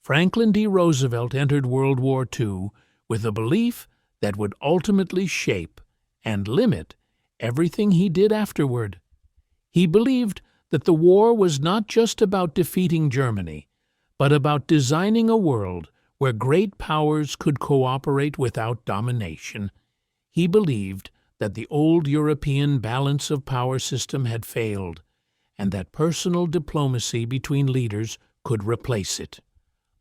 Franklin D. Roosevelt entered World War II with a belief that would ultimately shape and limit everything he did afterward. He believed that the war was not just about defeating Germany, but about designing a world where great powers could cooperate without domination. He believed that the old European balance of power system had failed, and that personal diplomacy between leaders could replace it.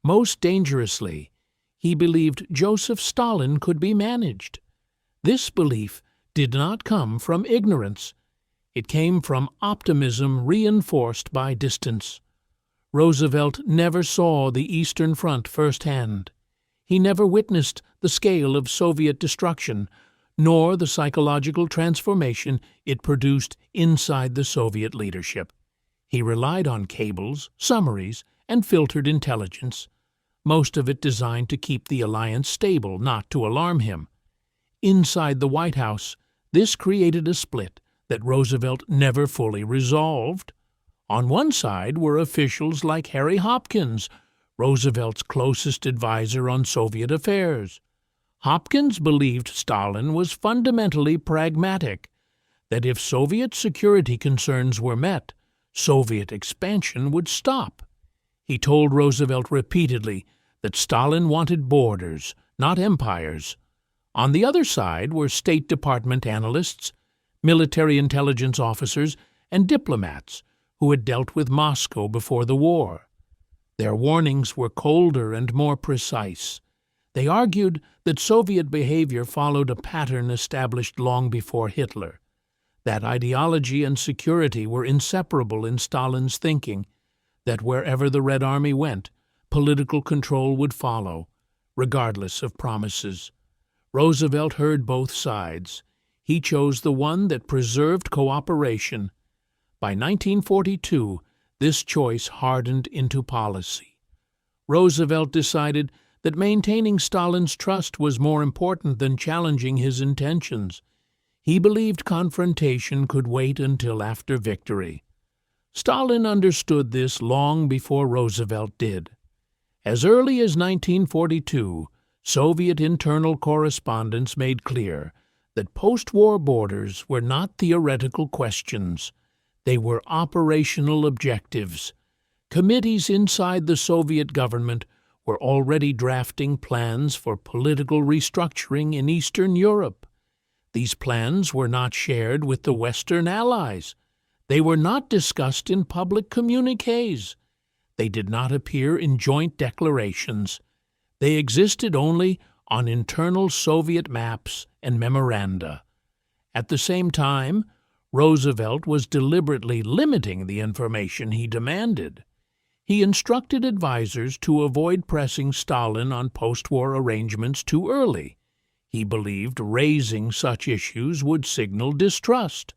Most dangerously, he believed Joseph Stalin could be managed. This belief did not come from ignorance. It came from optimism reinforced by distance. Roosevelt never saw the Eastern Front firsthand. He never witnessed the scale of Soviet destruction, nor the psychological transformation it produced inside the Soviet leadership. He relied on cables, summaries, and filtered intelligence, most of it designed to keep the alliance stable, not to alarm him. Inside the White House, this created a split that Roosevelt never fully resolved. On one side were officials like Harry Hopkins, Roosevelt's closest advisor on Soviet affairs. Hopkins believed Stalin was fundamentally pragmatic, that if Soviet security concerns were met, Soviet expansion would stop. He told Roosevelt repeatedly that Stalin wanted borders, not empires. On the other side were State Department analysts, military intelligence officers, and diplomats who had dealt with Moscow before the war. Their warnings were colder and more precise. They argued that Soviet behavior followed a pattern established long before Hitler, that ideology and security were inseparable in Stalin's thinking, that wherever the Red Army went, political control would follow, regardless of promises. Roosevelt heard both sides. He chose the one that preserved cooperation. By 1942, this choice hardened into policy. Roosevelt decided that maintaining Stalin's trust was more important than challenging his intentions. He believed confrontation could wait until after victory. Stalin understood this long before Roosevelt did. As early as 1942, Soviet internal correspondence made clear that post-war borders were not theoretical questions. They were operational objectives. Committees inside the Soviet government were already drafting plans for political restructuring in Eastern Europe. These plans were not shared with the Western allies. They were not discussed in public communiques. They did not appear in joint declarations. They existed only on internal Soviet maps and memoranda. At the same time, Roosevelt was deliberately limiting the information he demanded. He instructed advisers to avoid pressing Stalin on post-war arrangements too early. He believed raising such issues would signal distrust.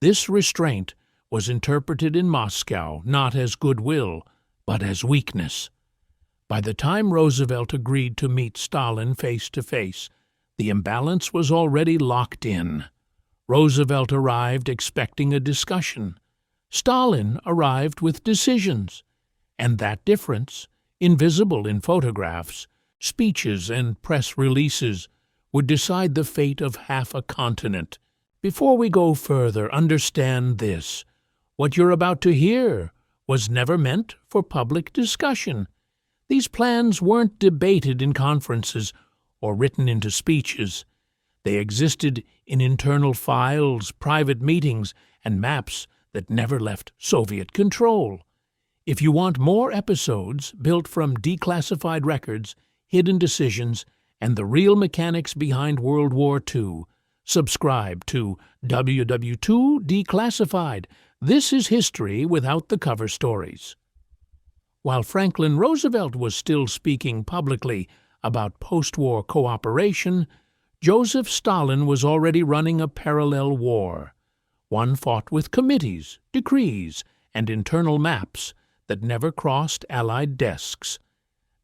This restraint was interpreted in Moscow not as goodwill, but as weakness. By the time Roosevelt agreed to meet Stalin face-to-face, the imbalance was already locked in. Roosevelt arrived expecting a discussion. Stalin arrived with decisions. And that difference, invisible in photographs, speeches, and press releases, would decide the fate of half a continent. Before we go further, understand this. What you're about to hear was never meant for public discussion. These plans weren't debated in conferences or written into speeches. They existed in internal files, private meetings, and maps that never left Soviet control. If you want more episodes built from declassified records, hidden decisions, and the real mechanics behind World War II, subscribe to WW2 Declassified. This is history without the cover stories. While Franklin Roosevelt was still speaking publicly about post-war cooperation, Joseph Stalin was already running a parallel war, one fought with committees, decrees, and internal maps that never crossed Allied desks.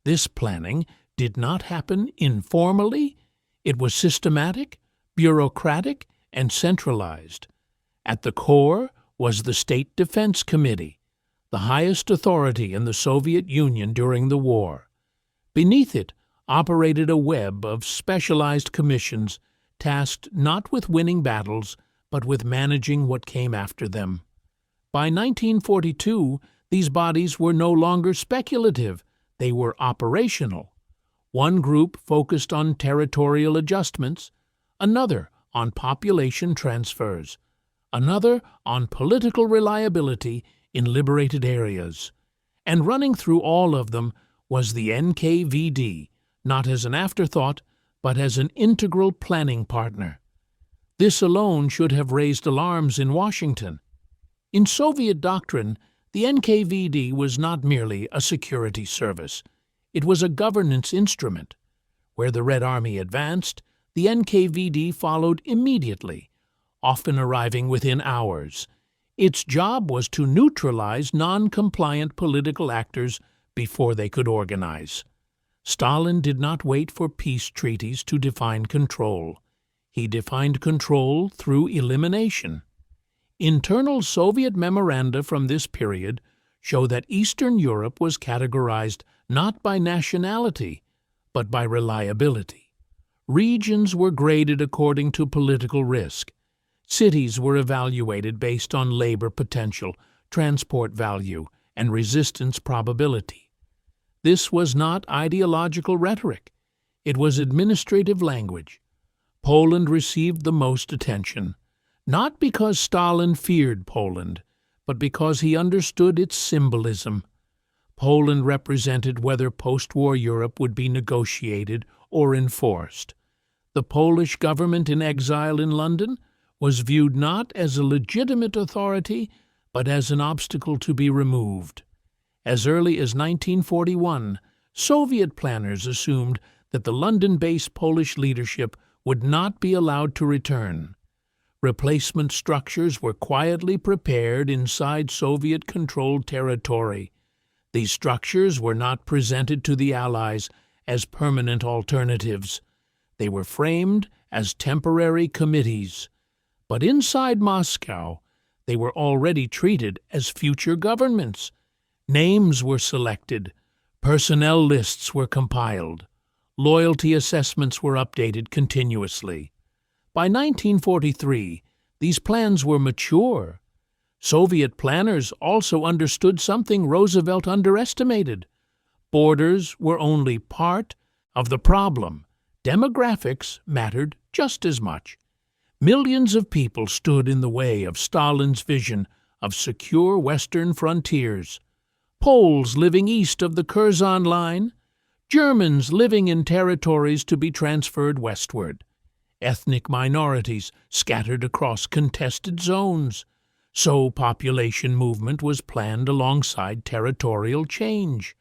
This planning did not happen informally. It was systematic, bureaucratic, and centralized. At the core was the State Defense Committee, the highest authority in the Soviet Union during the war. Beneath it operated a web of specialized commissions tasked not with winning battles, but with managing what came after them. By 1942, these bodies were no longer speculative, they were operational. One group focused on territorial adjustments, another on population transfers, another on political reliability in liberated areas. And running through all of them was the NKVD, not as an afterthought, but as an integral planning partner. This alone should have raised alarms in Washington. In Soviet doctrine, the NKVD was not merely a security service. It was a governance instrument. Where the Red Army advanced, the NKVD followed immediately, often arriving within hours. Its job was to neutralize non-compliant political actors before they could organize. Stalin did not wait for peace treaties to define control. He defined control through elimination. Internal Soviet memoranda from this period show that Eastern Europe was categorized not by nationality, but by reliability. Regions were graded according to political risk. Cities were evaluated based on labor potential, transport value, and resistance probability. This was not ideological rhetoric. It was administrative language. Poland received the most attention, not because Stalin feared Poland, but because he understood its symbolism. Poland represented whether post-war Europe would be negotiated or enforced. The Polish government in exile in London was viewed not as a legitimate authority, but as an obstacle to be removed. As early as 1941, Soviet planners assumed that the London-based Polish leadership would not be allowed to return. Replacement structures were quietly prepared inside Soviet-controlled territory. These structures were not presented to the Allies as permanent alternatives. They were framed as temporary committees. But inside Moscow, they were already treated as future governments. Names were selected, personnel lists were compiled, loyalty assessments were updated continuously. By 1943, these plans were mature. Soviet planners also understood something Roosevelt underestimated. Borders were only part of the problem. Demographics mattered just as much. Millions of people stood in the way of Stalin's vision of secure western frontiers. Poles living east of the Curzon Line, Germans living in territories to be transferred westward, ethnic minorities scattered across contested zones. So population movement was planned alongside territorial change.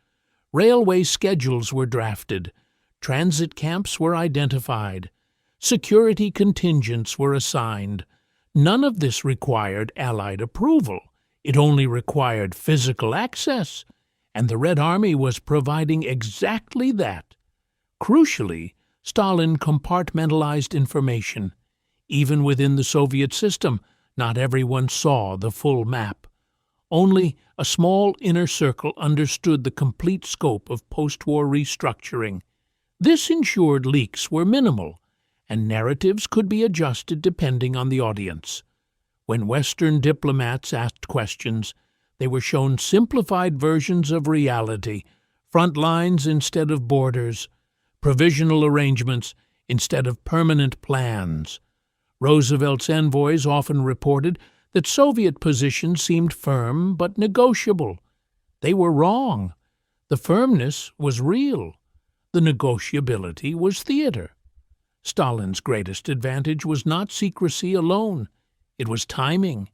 Railway schedules were drafted, transit camps were identified, security contingents were assigned. None of this required Allied approval. It only required physical access, and the Red Army was providing exactly that. Crucially, Stalin compartmentalized information. Even within the Soviet system, not everyone saw the full map. Only a small inner circle understood the complete scope of post-war restructuring. This ensured leaks were minimal, and narratives could be adjusted depending on the audience. When Western diplomats asked questions, they were shown simplified versions of reality, front lines instead of borders, provisional arrangements instead of permanent plans. Roosevelt's envoys often reported that Soviet positions seemed firm but negotiable. They were wrong. The firmness was real. The negotiability was theater. Stalin's greatest advantage was not secrecy alone. It was timing.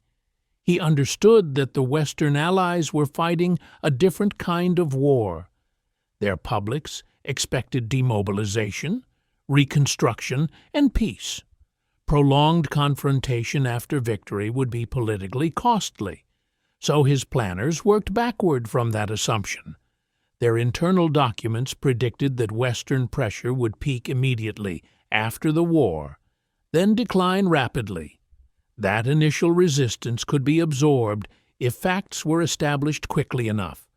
He understood that the Western Allies were fighting a different kind of war. Their publics expected demobilization, reconstruction, and peace. Prolonged confrontation after victory would be politically costly, so his planners worked backward from that assumption. Their internal documents predicted that Western pressure would peak immediately after the war, then decline rapidly. That initial resistance could be absorbed if facts were established quickly enough.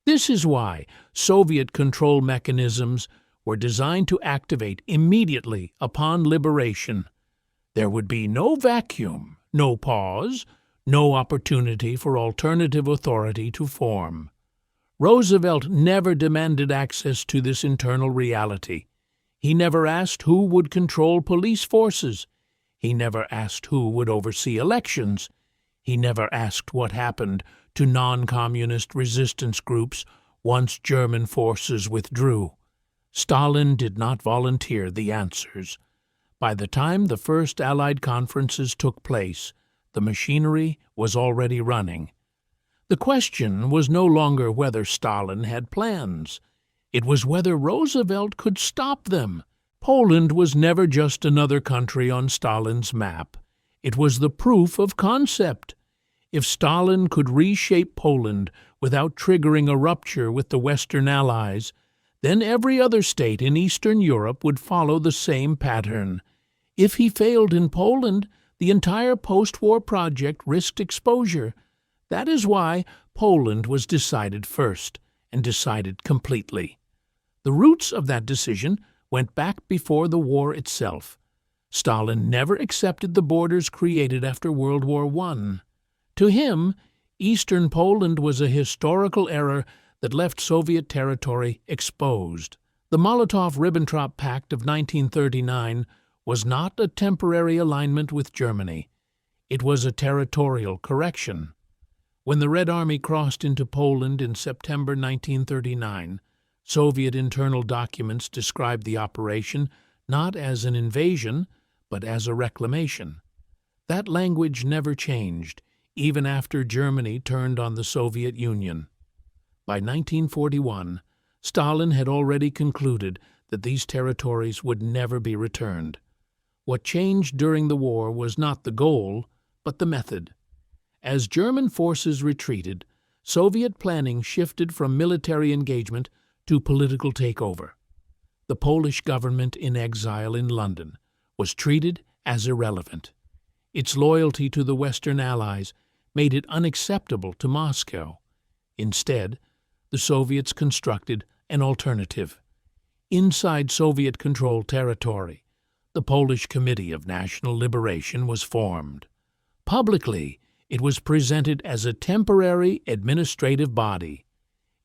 This is why Soviet control mechanisms were designed to activate immediately upon liberation. There would be no vacuum, no pause, no opportunity for alternative authority to form. Roosevelt never demanded access to this internal reality. He never asked who would control police forces. He never asked who would oversee elections. He never asked what happened to non-communist resistance groups once German forces withdrew. Stalin did not volunteer the answers. By the time the first Allied conferences took place, the machinery was already running. The question was no longer whether Stalin had plans. It was whether Roosevelt could stop them. Poland was never just another country on Stalin's map. It was the proof of concept. If Stalin could reshape Poland without triggering a rupture with the Western Allies, then every other state in Eastern Europe would follow the same pattern. If he failed in Poland, the entire post-war project risked exposure. That is why Poland was decided first, and decided completely. The roots of that decision went back before the war itself. Stalin never accepted the borders created after World War I. To him, Eastern Poland was a historical error that left Soviet territory exposed. The Molotov-Ribbentrop Pact of 1939 was not a temporary alignment with Germany. It was a territorial correction. When the Red Army crossed into Poland in September 1939, Soviet internal documents described the operation not as an invasion, but as a reclamation. That language never changed, even after Germany turned on the Soviet Union. By 1941, Stalin had already concluded that these territories would never be returned. What changed during the war was not the goal, but the method. As German forces retreated, Soviet planning shifted from military engagement to political takeover. The Polish government in exile in London was treated as irrelevant. Its loyalty to the Western Allies made it unacceptable to Moscow. Instead, the Soviets constructed an alternative. Inside Soviet-controlled territory, the Polish Committee of National Liberation was formed. Publicly, it was presented as a temporary administrative body.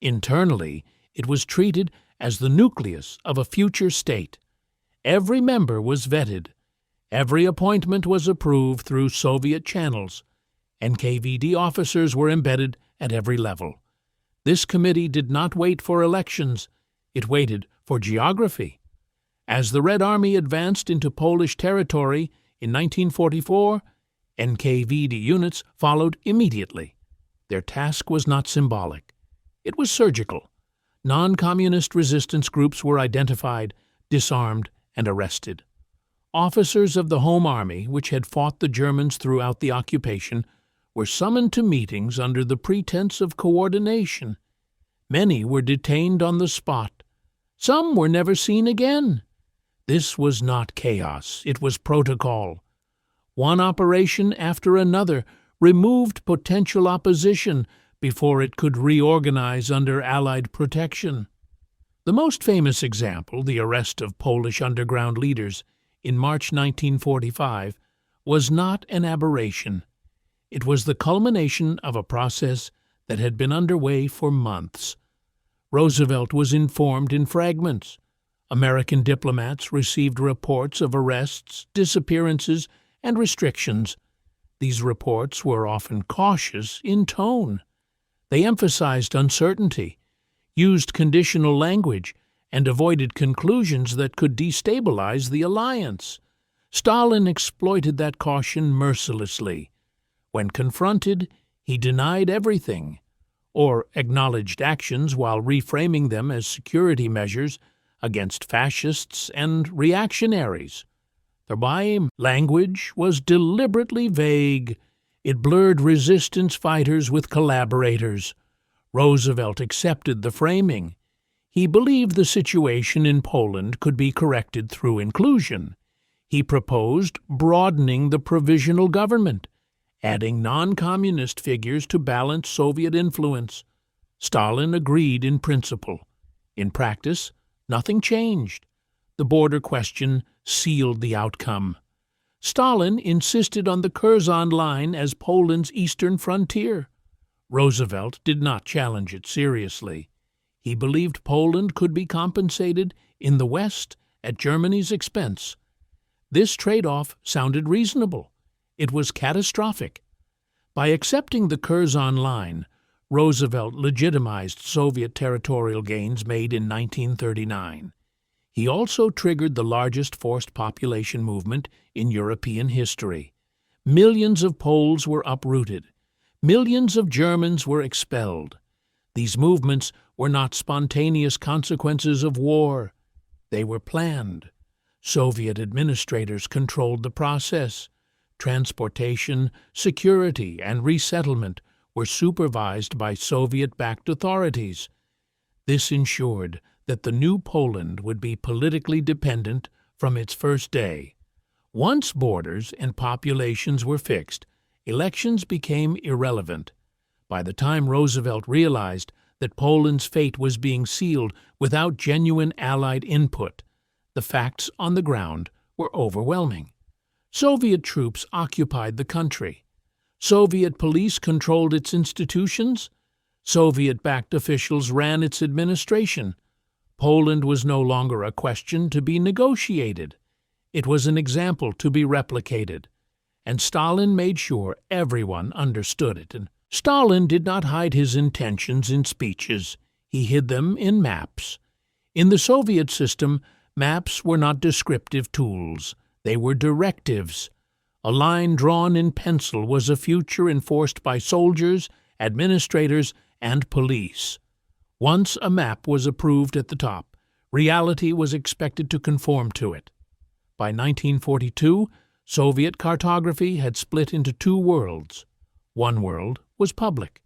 Internally, it was treated as the nucleus of a future state. Every member was vetted. Every appointment was approved through Soviet channels. NKVD officers were embedded at every level. This committee did not wait for elections. It waited for geography. As the Red Army advanced into Polish territory in 1944, NKVD units followed immediately. Their task was not symbolic. It was surgical. Non-communist resistance groups were identified, disarmed, and arrested. Officers of the Home Army, which had fought the Germans throughout the occupation, were summoned to meetings under the pretense of coordination. Many were detained on the spot. Some were never seen again. This was not chaos, it was protocol. One operation after another removed potential opposition before it could reorganize under Allied protection. The most famous example, the arrest of Polish underground leaders in March 1945, was not an aberration. It was the culmination of a process that had been underway for months. Roosevelt was informed in fragments. American diplomats received reports of arrests, disappearances, and restrictions. These reports were often cautious in tone. They emphasized uncertainty, used conditional language, and avoided conclusions that could destabilize the alliance. Stalin exploited that caution mercilessly. When confronted, he denied everything, or acknowledged actions while reframing them as security measures against fascists and reactionaries. The language was deliberately vague. It blurred resistance fighters with collaborators. Roosevelt accepted the framing. He believed the situation in Poland could be corrected through inclusion. He proposed broadening the provisional government, adding non-communist figures to balance Soviet influence. Stalin agreed in principle. In practice, nothing changed. The border question sealed the outcome. Stalin insisted on the Curzon Line as Poland's eastern frontier. Roosevelt did not challenge it seriously. He believed Poland could be compensated in the West at Germany's expense. This trade-off sounded reasonable. It was catastrophic. By accepting the Curzon Line, Roosevelt legitimized Soviet territorial gains made in 1939. He also triggered the largest forced population movement in European history. Millions of Poles were uprooted. Millions of Germans were expelled. These movements were not spontaneous consequences of war. They were planned. Soviet administrators controlled the process. Transportation, security, and resettlement were supervised by Soviet-backed authorities. This ensured that the new Poland would be politically dependent from its first day. Once borders and populations were fixed, elections became irrelevant. By the time Roosevelt realized that Poland's fate was being sealed without genuine Allied input, the facts on the ground were overwhelming. Soviet troops occupied the country. Soviet police controlled its institutions. Soviet-backed officials ran its administration. Poland was no longer a question to be negotiated. It was an example to be replicated. And Stalin made sure everyone understood it. And Stalin did not hide his intentions in speeches. He hid them in maps. In the Soviet system, maps were not descriptive tools. They were directives. A line drawn in pencil was a future enforced by soldiers, administrators, and police. Once a map was approved at the top, reality was expected to conform to it. By 1942, Soviet cartography had split into two worlds. One world was public.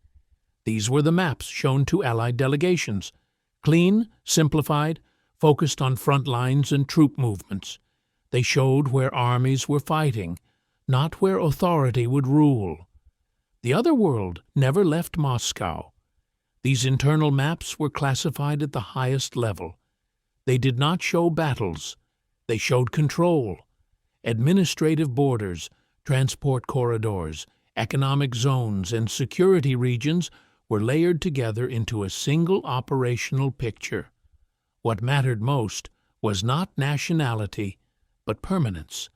These were the maps shown to Allied delegations, clean, simplified, focused on front lines and troop movements. They showed where armies were fighting, not where authority would rule. The other world never left Moscow. These internal maps were classified at the highest level. They did not show battles. They showed control. Administrative borders, transport corridors, economic zones, and security regions were layered together into a single operational picture. What mattered most was not nationality, but permanence.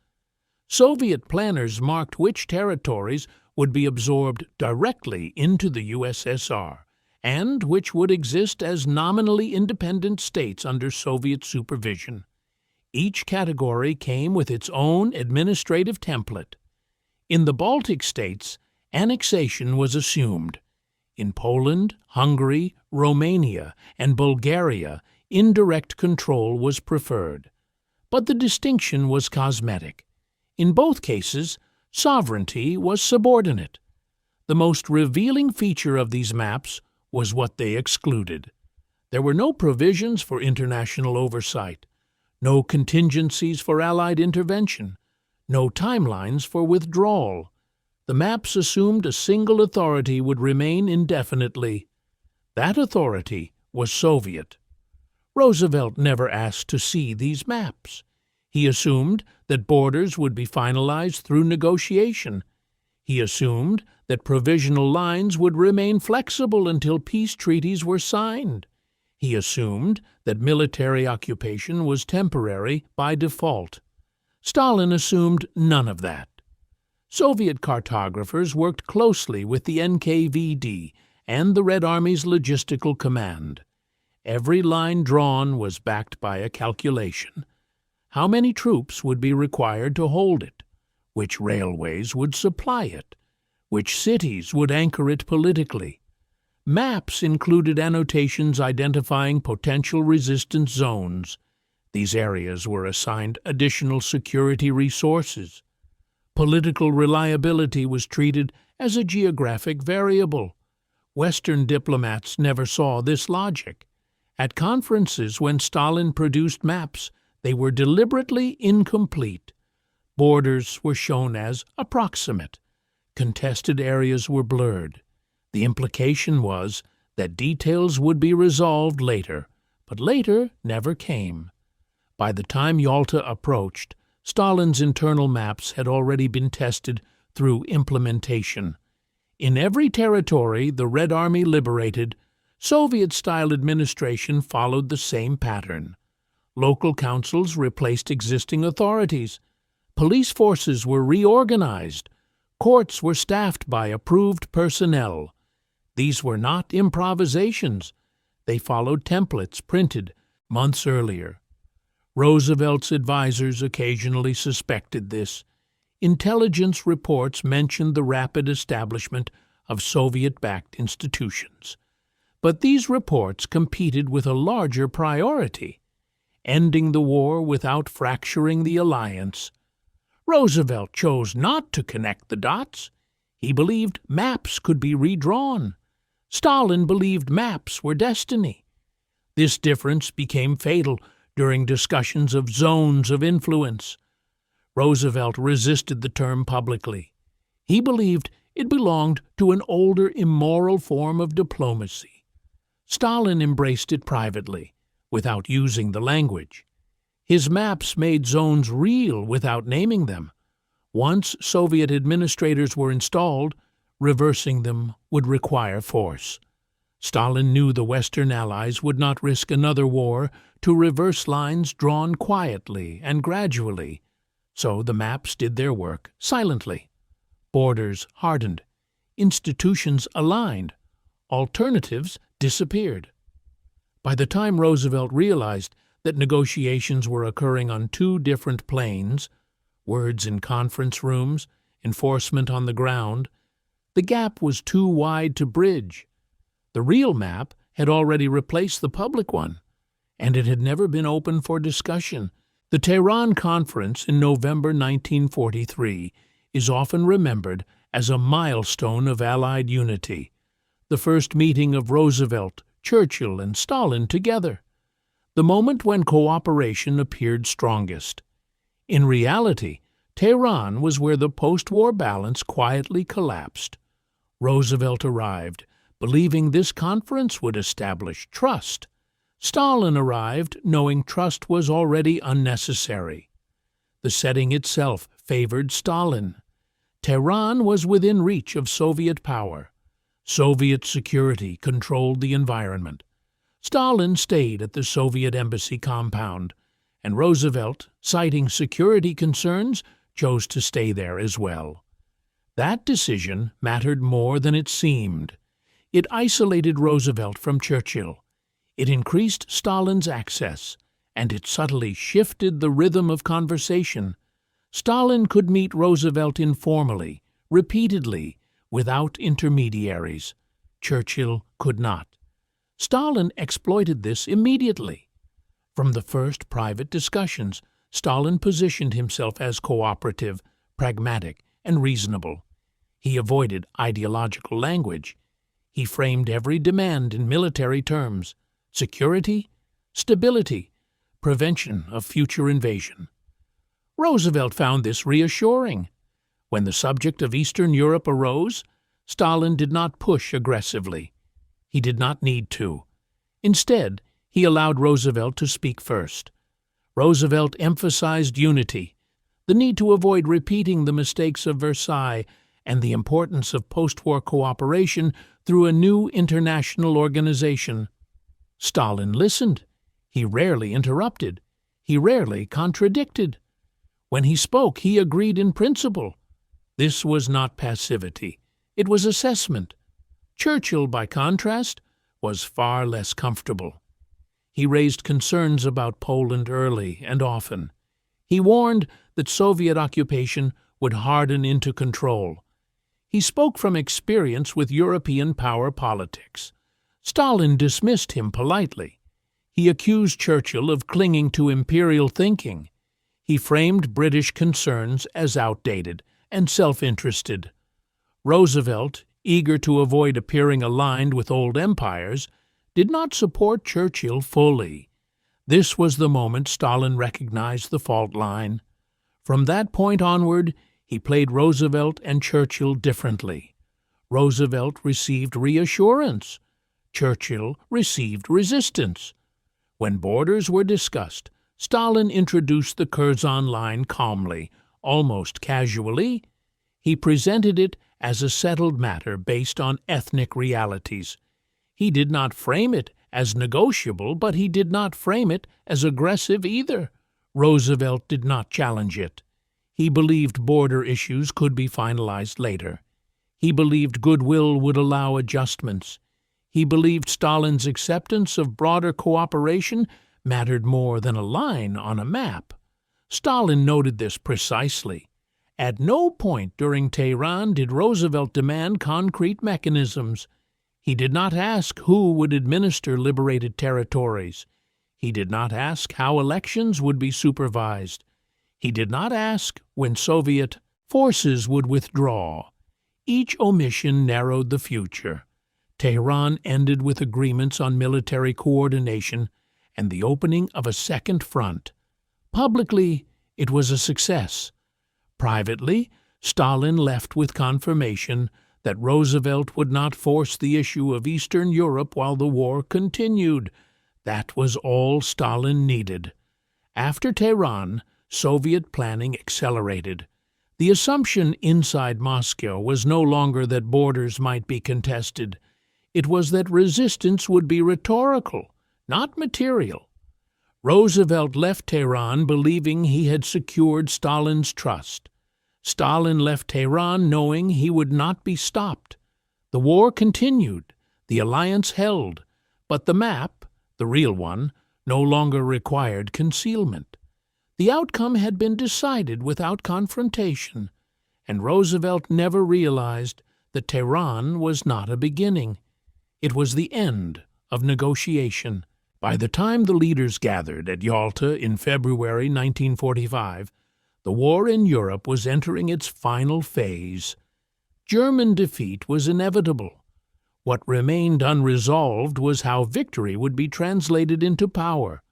Soviet planners marked which territories would be absorbed directly into the USSR, and which would exist as nominally independent states under Soviet supervision. Each category came with its own administrative template. In the Baltic states, annexation was assumed. In Poland, Hungary, Romania, and Bulgaria, indirect control was preferred. But the distinction was cosmetic. In both cases, sovereignty was subordinate. The most revealing feature of these maps was what they excluded. There were no provisions for international oversight, no contingencies for Allied intervention, no timelines for withdrawal. The maps assumed a single authority would remain indefinitely. That authority was Soviet. Roosevelt never asked to see these maps. He assumed that borders would be finalized through negotiation. He assumed that provisional lines would remain flexible until peace treaties were signed. He assumed that military occupation was temporary by default. Stalin assumed none of that. Soviet cartographers worked closely with the NKVD and the Red Army's logistical command. Every line drawn was backed by a calculation. How many troops would be required to hold it? Which railways would supply it? Which cities would anchor it politically? Maps included annotations identifying potential resistance zones. These areas were assigned additional security resources. Political reliability was treated as a geographic variable. Western diplomats never saw this logic. At conferences when Stalin produced maps, they were deliberately incomplete. Borders were shown as approximate. Contested areas were blurred. The implication was that details would be resolved later, but later never came. By the time Yalta approached, Stalin's internal maps had already been tested through implementation. In every territory the Red Army liberated, Soviet-style administration followed the same pattern. Local councils replaced existing authorities. Police forces were reorganized. Courts were staffed by approved personnel. These were not improvisations. They followed templates printed months earlier. Roosevelt's advisers occasionally suspected this. Intelligence reports mentioned the rapid establishment of Soviet-backed institutions. But these reports competed with a larger priority: ending the war without fracturing the alliance. Roosevelt chose not to connect the dots. He believed maps could be redrawn. Stalin believed maps were destiny. This difference became fatal during discussions of zones of influence. Roosevelt resisted the term publicly. He believed it belonged to an older, immoral form of diplomacy. Stalin embraced it privately, without using the language. His maps made zones real without naming them. Once Soviet administrators were installed, reversing them would require force. Stalin knew the Western Allies would not risk another war to reverse lines drawn quietly and gradually, so the maps did their work silently. Borders hardened, institutions aligned, alternatives disappeared. By the time Roosevelt realized that negotiations were occurring on two different planes, words in conference rooms, enforcement on the ground, the gap was too wide to bridge. The real map had already replaced the public one, and it had never been open for discussion. The Tehran Conference in November 1943 is often remembered as a milestone of Allied unity, the first meeting of Roosevelt, Churchill, and Stalin together, the moment when cooperation appeared strongest. In reality, Tehran was where the post-war balance quietly collapsed. Roosevelt arrived, believing this conference would establish trust. Stalin arrived knowing trust was already unnecessary. The setting itself favored Stalin. Tehran was within reach of Soviet power. Soviet security controlled the environment. Stalin stayed at the Soviet embassy compound, and Roosevelt, citing security concerns, chose to stay there as well. That decision mattered more than it seemed. It isolated Roosevelt from Churchill. It increased Stalin's access, and it subtly shifted the rhythm of conversation. Stalin could meet Roosevelt informally, repeatedly, without intermediaries. Churchill could not. Stalin exploited this immediately. From the first private discussions, Stalin positioned himself as cooperative, pragmatic, and reasonable. He avoided ideological language. He framed every demand in military terms: security, stability, prevention of future invasion. Roosevelt found this reassuring. When the subject of Eastern Europe arose, Stalin did not push aggressively. He did not need to. Instead, he allowed Roosevelt to speak first. Roosevelt emphasized unity, the need to avoid repeating the mistakes of Versailles, and the importance of post-war cooperation through a new international organization. Stalin listened. He rarely interrupted. He rarely contradicted. When he spoke, he agreed in principle. This was not passivity. It was assessment. Churchill, by contrast, was far less comfortable. He raised concerns about Poland early and often. He warned that Soviet occupation would harden into control. He spoke from experience with European power politics. Stalin dismissed him politely. He accused Churchill of clinging to imperial thinking. He framed British concerns as outdated and self-interested. Roosevelt, eager to avoid appearing aligned with old empires, did not support Churchill fully. This was the moment Stalin recognized the fault line. From that point onward, he played Roosevelt and Churchill differently. Roosevelt received reassurance. Churchill received resistance. When borders were discussed, Stalin introduced the Curzon Line calmly, almost casually. He presented it as a settled matter based on ethnic realities. He did not frame it as negotiable, but he did not frame it as aggressive either. Roosevelt did not challenge it. He believed border issues could be finalized later. He believed goodwill would allow adjustments. He believed Stalin's acceptance of broader cooperation mattered more than a line on a map. Stalin noted this precisely. At no point during Tehran did Roosevelt demand concrete mechanisms. He did not ask who would administer liberated territories. He did not ask how elections would be supervised. He did not ask when Soviet forces would withdraw. Each omission narrowed the future. Tehran ended with agreements on military coordination and the opening of a second front. Publicly, it was a success. Privately, Stalin left with confirmation that Roosevelt would not force the issue of Eastern Europe while the war continued. That was all Stalin needed. After Tehran, Soviet planning accelerated. The assumption inside Moscow was no longer that borders might be contested. It was that resistance would be rhetorical, not material. Roosevelt left Tehran believing he had secured Stalin's trust. Stalin left Tehran knowing he would not be stopped. The war continued, the alliance held, but the map, the real one, no longer required concealment. The outcome had been decided without confrontation, and Roosevelt never realized that Tehran was not a beginning. It was the end of negotiation. By the time the leaders gathered at Yalta in February 1945, the war in Europe was entering its final phase. German defeat was inevitable. What remained unresolved was how victory would be translated into power.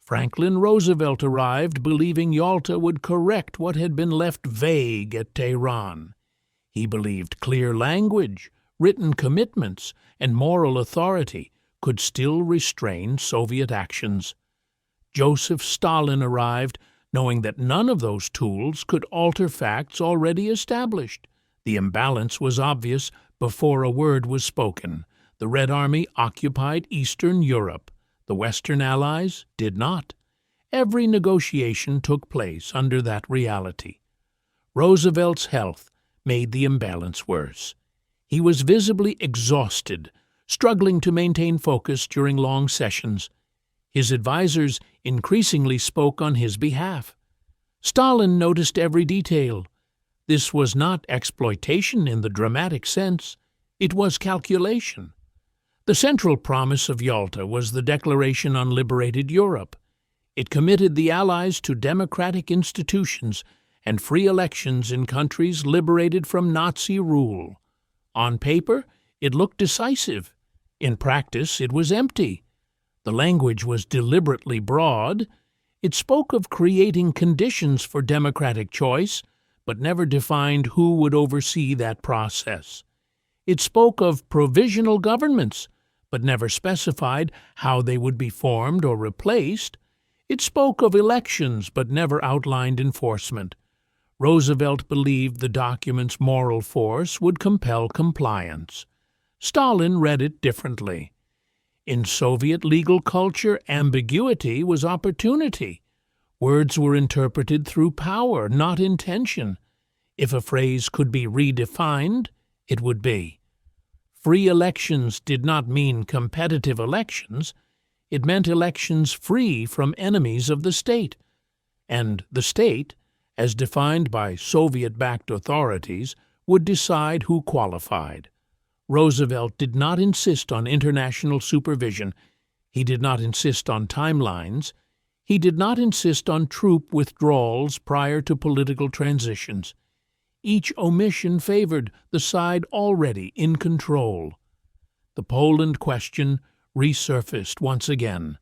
Franklin Roosevelt arrived believing Yalta would correct what had been left vague at Tehran. He believed clear language, written commitments, and moral authority could still restrain Soviet actions. Joseph Stalin arrived knowing that none of those tools could alter facts already established. The imbalance was obvious before a word was spoken. The Red Army occupied Eastern Europe. The Western Allies did not. Every negotiation took place under that reality. Roosevelt's health made the imbalance worse. He was visibly exhausted, struggling to maintain focus during long sessions. His advisers increasingly spoke on his behalf. Stalin noticed every detail. This was not exploitation in the dramatic sense. It was calculation. The central promise of Yalta was the Declaration on Liberated Europe. It committed the Allies to democratic institutions and free elections in countries liberated from Nazi rule. On paper, it looked decisive. In practice, it was empty. The language was deliberately broad. It spoke of creating conditions for democratic choice, but never defined who would oversee that process. It spoke of provisional governments, but never specified how they would be formed or replaced. It spoke of elections, but never outlined enforcement. Roosevelt believed the document's moral force would compel compliance. Stalin read it differently. In Soviet legal culture, ambiguity was opportunity. Words were interpreted through power, not intention. If a phrase could be redefined, it would be. Free elections did not mean competitive elections. It meant elections free from enemies of the state. And the state, as defined by Soviet-backed authorities, would decide who qualified. Roosevelt did not insist on international supervision. He did not insist on timelines. He did not insist on troop withdrawals prior to political transitions. Each omission favored the side already in control. The Poland question resurfaced once again.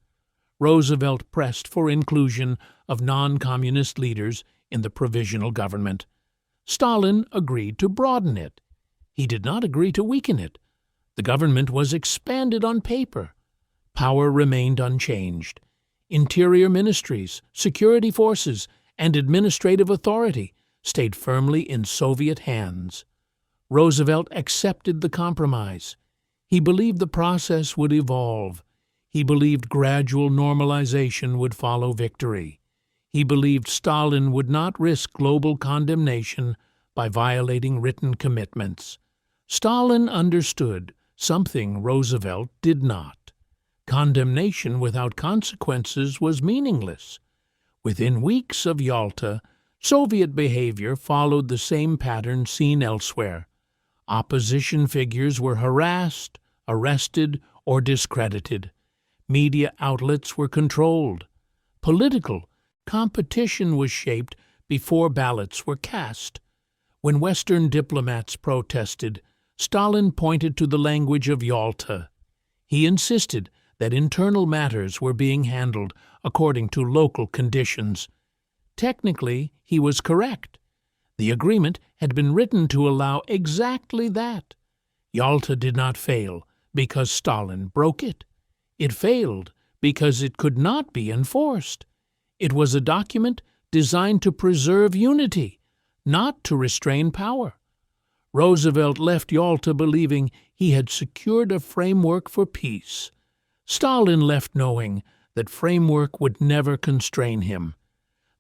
Roosevelt pressed for inclusion of non-communist leaders in the provisional government. Stalin agreed to broaden it. He did not agree to weaken it. The government was expanded on paper. Power remained unchanged. Interior ministries, security forces, and administrative authority stayed firmly in Soviet hands. Roosevelt accepted the compromise. He believed the process would evolve. He believed gradual normalization would follow victory. He believed Stalin would not risk global condemnation by violating written commitments. Stalin understood something Roosevelt did not. Condemnation without consequences was meaningless. Within weeks of Yalta, Soviet behavior followed the same pattern seen elsewhere. Opposition figures were harassed, arrested, or discredited. Media outlets were controlled. Political competition was shaped before ballots were cast. When Western diplomats protested, Stalin pointed to the language of Yalta. He insisted that internal matters were being handled according to local conditions. Technically, he was correct. The agreement had been written to allow exactly that. Yalta did not fail because Stalin broke it. It failed because it could not be enforced. It was a document designed to preserve unity, not to restrain power. Roosevelt left Yalta believing he had secured a framework for peace. Stalin left knowing that framework would never constrain him.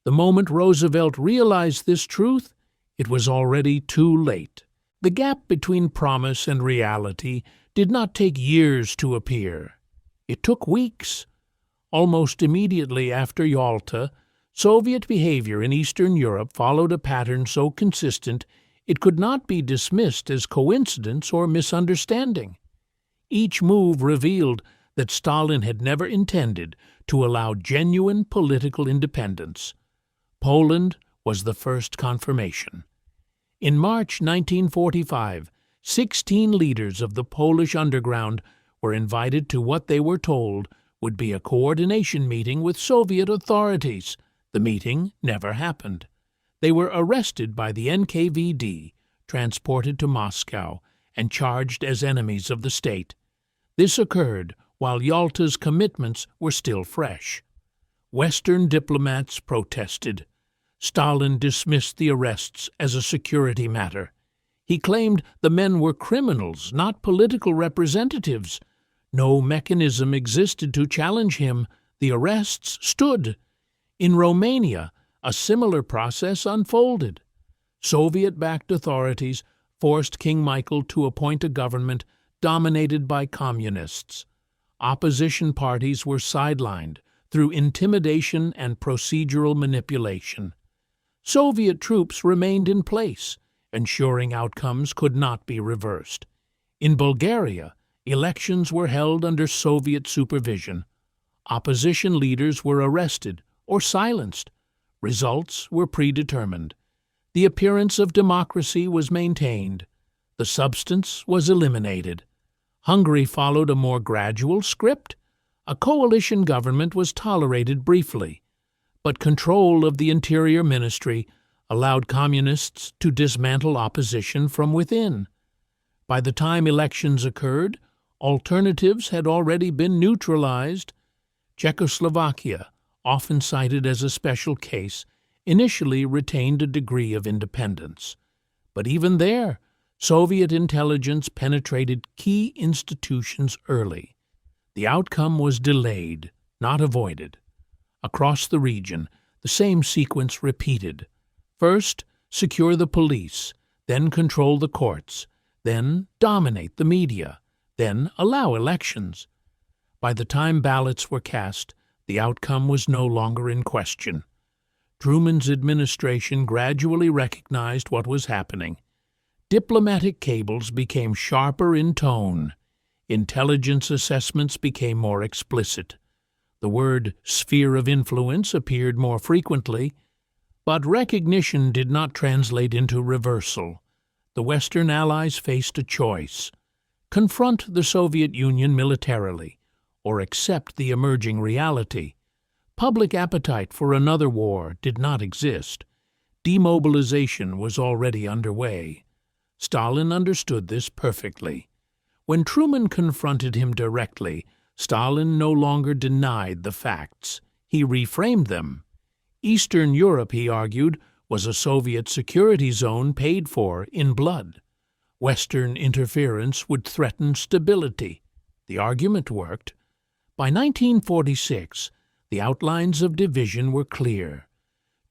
The moment Roosevelt realized this truth, it was already too late. The gap between promise and reality did not take years to appear. It took weeks. Almost immediately after Yalta, Soviet behavior in Eastern Europe followed a pattern so consistent it could not be dismissed as coincidence or misunderstanding. Each move revealed that Stalin had never intended to allow genuine political independence. Poland was the first confirmation. In March 1945, 16 leaders of the Polish underground were invited to what they were told would be a coordination meeting with Soviet authorities. The meeting never happened. They were arrested by the NKVD, transported to Moscow, and charged as enemies of the state. This occurred while Yalta's commitments were still fresh. Western diplomats protested. Stalin dismissed the arrests as a security matter. He claimed the men were criminals, not political representatives. No mechanism existed to challenge him. The arrests stood. In Romania, a similar process unfolded. Soviet-backed authorities forced King Michael to appoint a government dominated by communists. Opposition parties were sidelined through intimidation and procedural manipulation. Soviet troops remained in place, ensuring outcomes could not be reversed. In Bulgaria, elections were held under Soviet supervision. Opposition leaders were arrested or silenced. Results were predetermined. The appearance of democracy was maintained. The substance was eliminated. Hungary followed a more gradual script. A coalition government was tolerated briefly, but control of the Interior Ministry allowed communists to dismantle opposition from within. By the time elections occurred, alternatives had already been neutralized. Czechoslovakia, often cited as a special case, initially retained a degree of independence. But even there, Soviet intelligence penetrated key institutions early. The outcome was delayed, not avoided. Across the region, the same sequence repeated. First, secure the police, then control the courts, then dominate the media, then allow elections. By the time ballots were cast, the outcome was no longer in question. Truman's administration gradually recognized what was happening. Diplomatic cables became sharper in tone. Intelligence assessments became more explicit. The word sphere of influence appeared more frequently, but recognition did not translate into reversal. The Western Allies faced a choice: confront the Soviet Union militarily, or accept the emerging reality. Public appetite for another war did not exist. Demobilization was already underway. Stalin understood this perfectly. When Truman confronted him directly, Stalin no longer denied the facts. He reframed them. Eastern Europe, he argued, was a Soviet security zone paid for in blood. Western interference would threaten stability. The argument worked. By 1946, the outlines of division were clear.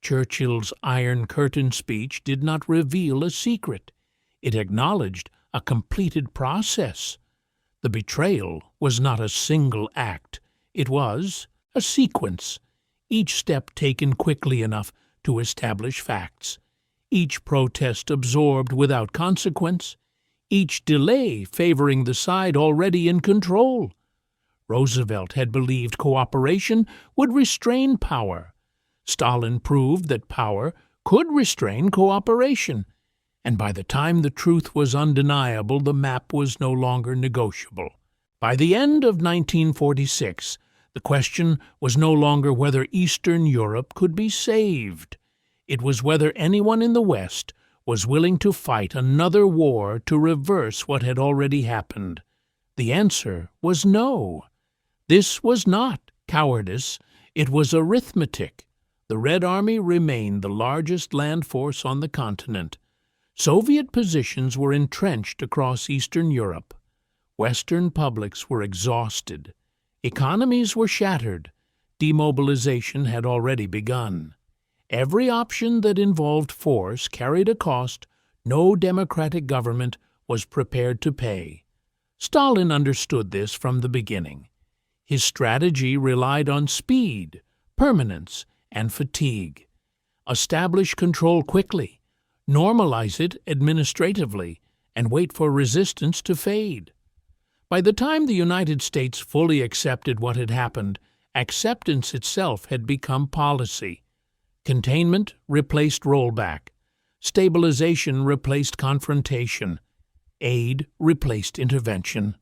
Churchill's Iron Curtain speech did not reveal a secret. It acknowledged a completed process. The betrayal was not a single act. It was a sequence, each step taken quickly enough to establish facts, each protest absorbed without consequence, each delay favoring the side already in control. Roosevelt had believed cooperation would restrain power. Stalin proved that power could restrain cooperation, and by the time the truth was undeniable, the map was no longer negotiable. By the end of 1946, the question was no longer whether Eastern Europe could be saved. It was whether anyone in the West was willing to fight another war to reverse what had already happened. The answer was no. This was not cowardice, it was arithmetic. The Red Army remained the largest land force on the continent. Soviet positions were entrenched across Eastern Europe. Western publics were exhausted. Economies were shattered. Demobilization had already begun. Every option that involved force carried a cost no democratic government was prepared to pay. Stalin understood this from the beginning. His strategy relied on speed, permanence, and fatigue. Establish control quickly, normalize it administratively, and wait for resistance to fade. By the time the United States fully accepted what had happened, acceptance itself had become policy. Containment replaced rollback. Stabilization replaced confrontation. Aid replaced intervention.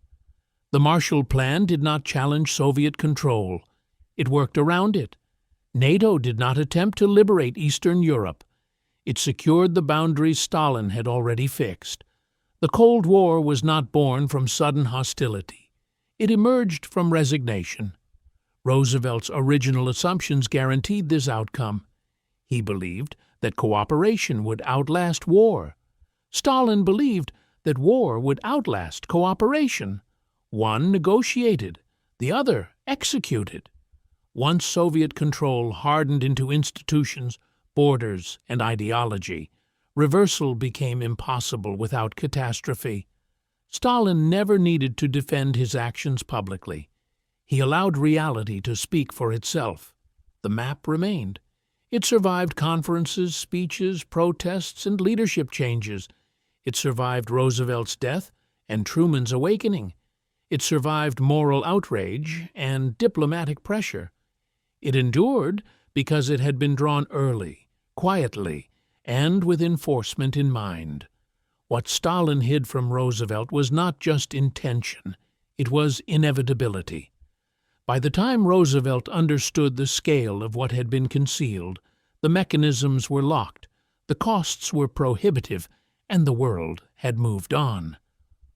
The Marshall Plan did not challenge Soviet control. It worked around it. NATO did not attempt to liberate Eastern Europe. It secured the boundaries Stalin had already fixed. The Cold War was not born from sudden hostility. It emerged from resignation. Roosevelt's original assumptions guaranteed this outcome. He believed that cooperation would outlast war. Stalin believed that war would outlast cooperation. One negotiated, the other executed. Once Soviet control hardened into institutions, borders, and ideology, reversal became impossible without catastrophe. Stalin never needed to defend his actions publicly. He allowed reality to speak for itself. The map remained. It survived conferences, speeches, protests, and leadership changes. It survived Roosevelt's death and Truman's awakening. It survived moral outrage and diplomatic pressure. It endured because it had been drawn early, quietly, and with enforcement in mind. What Stalin hid from Roosevelt was not just intention, it was inevitability. By the time Roosevelt understood the scale of what had been concealed, the mechanisms were locked, the costs were prohibitive, and the world had moved on.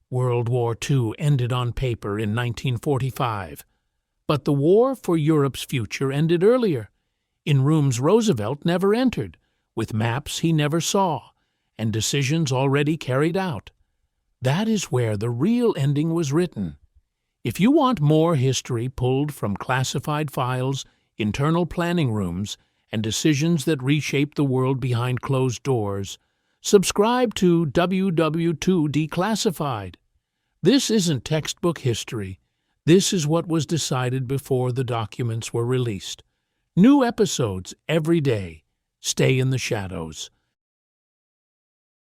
World War II ended on paper in 1945. But the war for Europe's future ended earlier, in rooms Roosevelt never entered, with maps he never saw, and decisions already carried out. That is where the real ending was written. If you want more history pulled from classified files, internal planning rooms, and decisions that reshape the world behind closed doors, subscribe to WW2 Declassified. This isn't textbook history. This is what was decided before the documents were released. New episodes every day. Stay in the shadows.